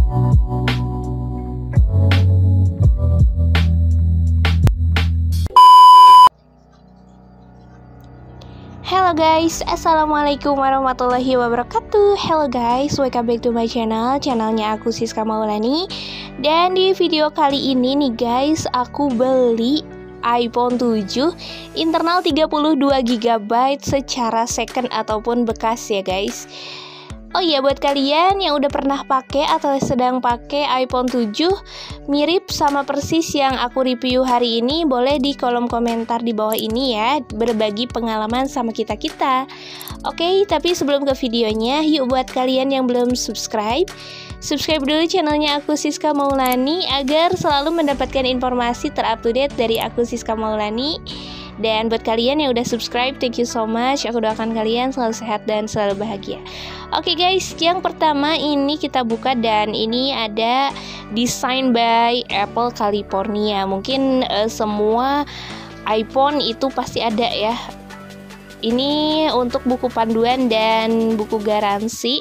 Halo guys, assalamualaikum warahmatullahi wabarakatuh. Hello guys, welcome back to my channel. Channelnya aku Siska Maulani. Dan di video kali ini nih guys, aku beli iPhone 7 internal 32GB secara second ataupun bekas ya guys. Oh iya, buat kalian yang udah pernah pakai atau sedang pakai iPhone 7 mirip sama persis yang aku review hari ini, boleh di kolom komentar di bawah ini ya, berbagi pengalaman sama kita-kita. Oke, tapi sebelum ke videonya, yuk buat kalian yang belum subscribe dulu channelnya aku Siska Maulani agar selalu mendapatkan informasi terupdate dari aku Siska Maulani. Dan buat kalian yang udah subscribe, thank you so much. Aku doakan kalian selalu sehat dan selalu bahagia. Oke guys, yang pertama ini kita buka dan ini ada design by Apple California. Mungkin semua iPhone itu pasti ada ya. Ini untuk buku panduan dan buku garansi.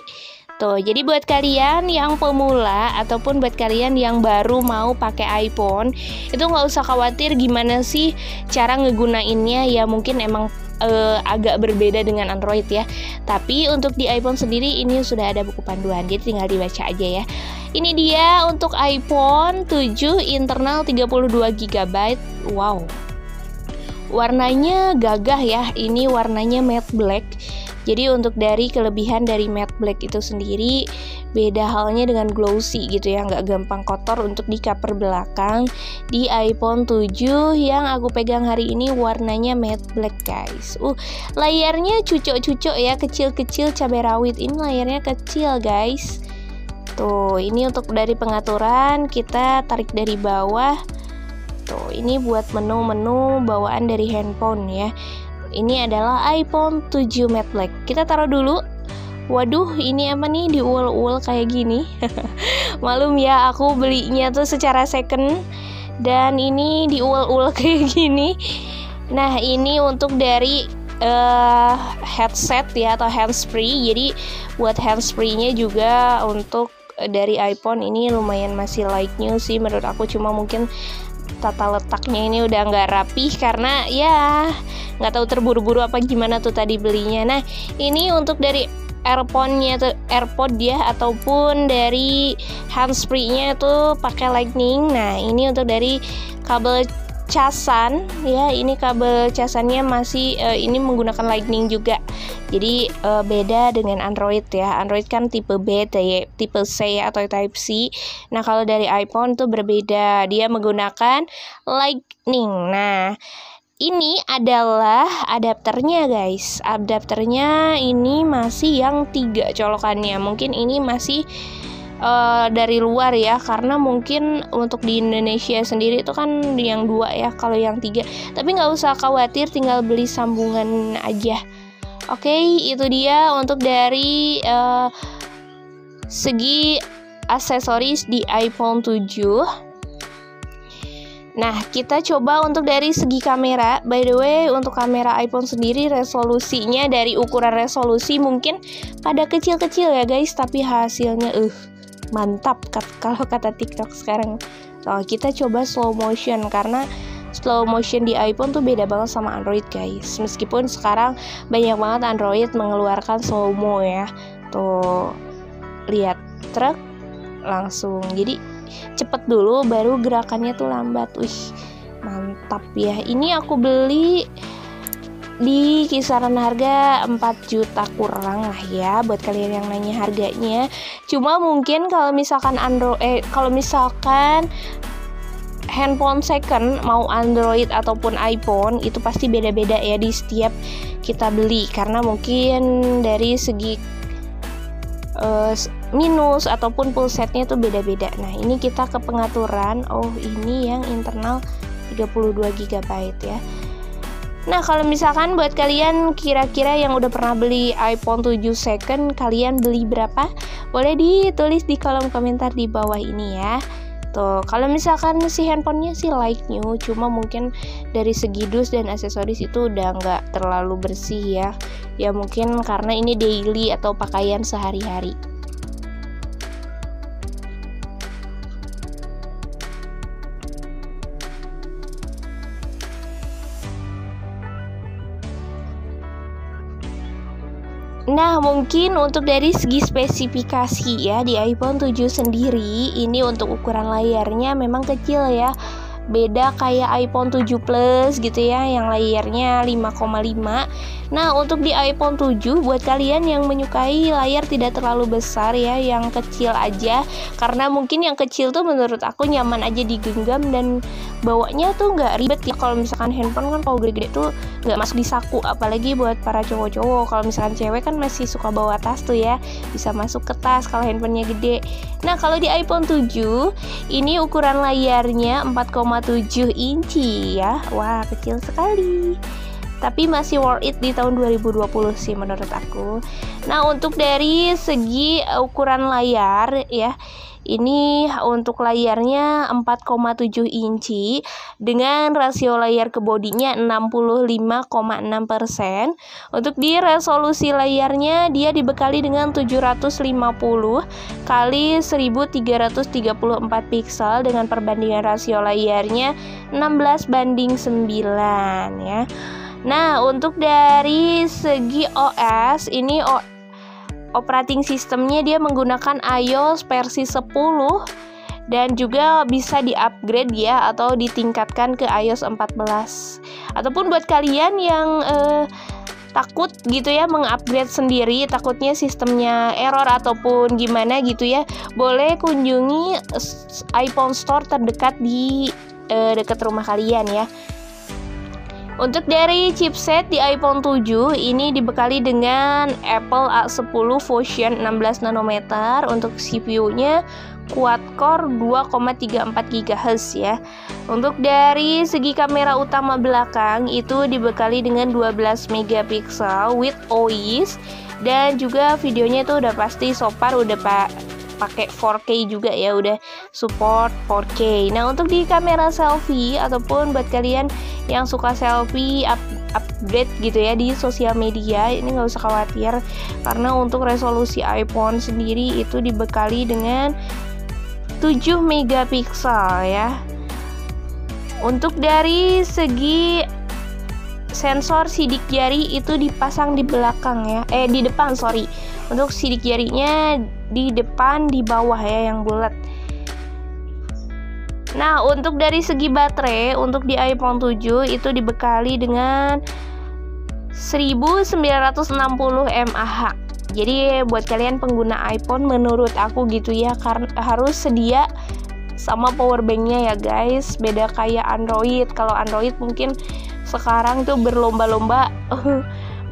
Tuh, jadi buat kalian yang pemula ataupun buat kalian yang baru mau pakai iPhone, itu nggak usah khawatir gimana sih cara ngegunainnya. Ya mungkin emang agak berbeda dengan Android ya. Tapi untuk di iPhone sendiri ini sudah ada buku panduan, jadi tinggal dibaca aja ya. Ini dia untuk iPhone 7 internal 32GB. Wow, warnanya gagah ya. Ini warnanya matte black. Jadi untuk dari kelebihan dari matte black itu sendiri, beda halnya dengan glossy gitu ya, nggak gampang kotor untuk di cover belakang. Di iPhone 7 yang aku pegang hari ini warnanya matte black guys. Layarnya cucok-cucok ya, kecil-kecil cabai rawit. Ini layarnya kecil guys. Tuh, ini untuk dari pengaturan kita tarik dari bawah. Tuh, ini buat menu-menu bawaan dari handphone ya. Ini adalah iPhone 7 matte black. Kita taruh dulu. Waduh, ini apa nih, diuul-uul kayak gini. Malum ya, aku belinya tuh secara second dan ini diuul-uul kayak gini. Nah, ini untuk dari headset ya atau handsfree. Jadi buat handsfree-nya juga untuk dari iPhone ini lumayan masih light new sih menurut aku. Cuma mungkin tata letaknya ini udah nggak rapih karena ya nggak tahu terburu-buru apa gimana tuh tadi belinya. Nah, ini untuk dari AirPod ya ataupun dari handsfree-nya itu pakai Lightning. Nah, ini untuk dari kabel casan ya, ini kabel casannya masih ini menggunakan Lightning juga. Jadi beda dengan Android ya. Android kan tipe B, tipe C ya, atau Type C. Nah, kalau dari iPhone tuh berbeda. Dia menggunakan Lightning. Nah, ini adalah adapternya guys. Adapternya ini masih yang 3 colokannya. Mungkin ini masih dari luar ya, karena mungkin untuk di Indonesia sendiri itu kan yang 2 ya, kalau yang 3. Tapi nggak usah khawatir, tinggal beli sambungan aja. Oke, itu dia untuk dari segi aksesoris di iPhone 7. Nah, kita coba untuk dari segi kamera. By the way, untuk kamera iPhone sendiri resolusinya dari ukuran resolusi mungkin pada kecil-kecil ya guys, tapi hasilnya mantap kalau kata TikTok sekarang. Nah, kita coba slow motion karena slow motion di iPhone tuh beda banget sama Android guys. Meskipun sekarang banyak banget Android mengeluarkan slow mo ya. Tuh, lihat truk langsung. Jadi cepet dulu baru gerakannya tuh lambat. Wih, mantap ya. Ini aku beli di kisaran harga 4 juta kurang lah ya, buat kalian yang nanya harganya. Cuma mungkin kalau misalkan kalau misalkan handphone second mau Android ataupun iPhone itu pasti beda-beda ya di setiap kita beli, karena mungkin dari segi minus ataupun full setnya tuh beda-beda. Nah, ini kita ke pengaturan. Oh, ini yang internal 32GB ya. Nah, kalau misalkan buat kalian kira-kira yang udah pernah beli iPhone 7 second, kalian beli berapa? Boleh ditulis di kolom komentar di bawah ini ya. Tuh, kalau misalkan si handphonenya sih like new, cuma mungkin dari segi dus dan aksesoris itu udah nggak terlalu bersih ya. Ya mungkin karena ini daily atau pakaian sehari-hari. Nah, mungkin untuk dari segi spesifikasi ya, di iPhone 7 sendiri ini untuk ukuran layarnya memang kecil ya. Beda kayak iPhone 7 Plus gitu ya, yang layarnya 5,5. Nah, untuk di iPhone 7 buat kalian yang menyukai layar tidak terlalu besar ya, yang kecil aja, karena mungkin yang kecil tuh menurut aku nyaman aja digenggam dan bawanya tuh nggak ribet ya. Kalau misalkan handphone kan kalau gede-gede tuh nggak masuk di saku, apalagi buat para cowok-cowok. Kalau misalkan cewek kan masih suka bawa tas tuh ya, bisa masuk ke tas kalau handphonenya gede. Nah, kalau di iPhone 7 ini ukuran layarnya 4,7 inci ya. Wah, kecil sekali. Tapi masih worth it di tahun 2020 sih menurut aku. Nah, untuk dari segi ukuran layar ya, ini untuk layarnya 4,7 inci dengan rasio layar ke bodinya 65,6%. Untuk di resolusi layarnya dia dibekali dengan 750 kali 1334 piksel dengan perbandingan rasio layarnya 16:9 ya. Nah, untuk dari segi OS ini operating sistemnya dia menggunakan iOS versi 10 dan juga bisa di-upgrade ya atau ditingkatkan ke iOS 14. Ataupun buat kalian yang takut gitu ya mengupgrade sendiri, takutnya sistemnya error ataupun gimana gitu ya, boleh kunjungi iPhone Store terdekat di dekat rumah kalian ya. Untuk dari chipset di iPhone 7 ini dibekali dengan Apple A10 Fusion 16 nanometer. Untuk CPU-nya quad-core 2,34 GHz ya. Untuk dari segi kamera utama belakang itu dibekali dengan 12 megapiksel with OIS, dan juga videonya itu udah pasti so far udah pakai 4K juga ya, udah support 4K. Nah, untuk di kamera selfie ataupun buat kalian yang suka selfie upgrade gitu ya di sosial media, ini nggak usah khawatir karena untuk resolusi iPhone sendiri itu dibekali dengan 7 megapiksel ya. Untuk dari segi sensor sidik jari itu dipasang di belakang ya, di depan sorry. Untuk sidik jarinya di depan, di bawah ya yang bulat. Nah, untuk dari segi baterai untuk di iPhone 7 itu dibekali dengan 1960 mAh. Jadi buat kalian pengguna iPhone menurut aku gitu ya, karena harus sedia sama power banknya ya guys. Beda kayak Android. Kalau Android mungkin sekarang tuh berlomba-lomba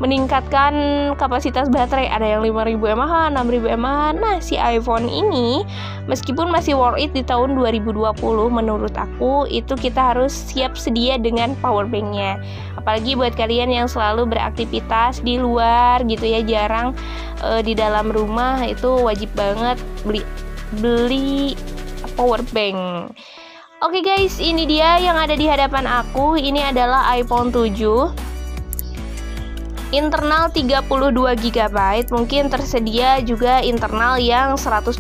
meningkatkan kapasitas baterai, ada yang 5000 mAh, 6000 mAh. Nah, si iPhone ini meskipun masih worth it di tahun 2020, menurut aku itu kita harus siap sedia dengan power banknya. Apalagi buat kalian yang selalu beraktivitas di luar gitu ya, jarang di dalam rumah, itu wajib banget beli power bank. Oke guys, ini dia yang ada di hadapan aku. Ini adalah iPhone 7 internal 32 GB, mungkin tersedia juga internal yang 128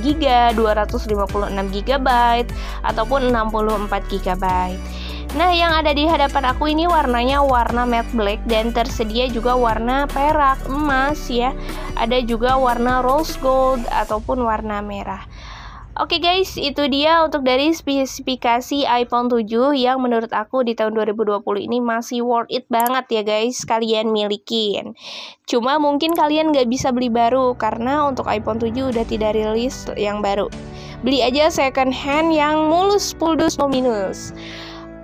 GB, 256 GB, ataupun 64 GB. Nah, yang ada di hadapan aku ini warnanya warna matte black dan tersedia juga warna perak, emas ya. Ada juga warna rose gold ataupun warna merah. Oke guys, itu dia untuk dari spesifikasi iPhone 7 yang menurut aku di tahun 2020 ini masih worth it banget ya guys, kalian milikin. Cuma mungkin kalian gak bisa beli baru karena untuk iPhone 7 udah tidak rilis yang baru. Beli aja second hand yang mulus, puldus, no minus.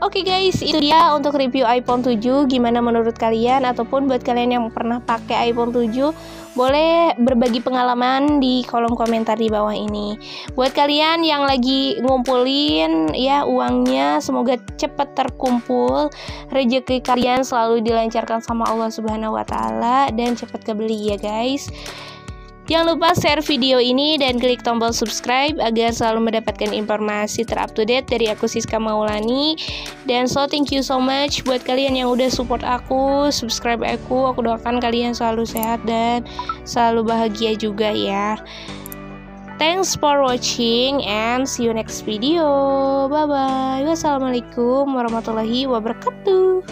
Oke guys, itu dia untuk review iPhone 7. Gimana menurut kalian? Ataupun buat kalian yang pernah pakai iPhone 7, boleh berbagi pengalaman di kolom komentar di bawah ini. Buat kalian yang lagi ngumpulin ya uangnya, semoga cepat terkumpul. Rezeki kalian selalu dilancarkan sama Allah Subhanahu wa taala dan cepat kebeli ya guys. Jangan lupa share video ini dan klik tombol subscribe agar selalu mendapatkan informasi terupdate dari aku, Siska Maulani. Dan thank you so much buat kalian yang udah support aku, subscribe aku doakan kalian selalu sehat dan selalu bahagia juga ya. Thanks for watching and see you next video. Bye bye. Wassalamualaikum warahmatullahi wabarakatuh.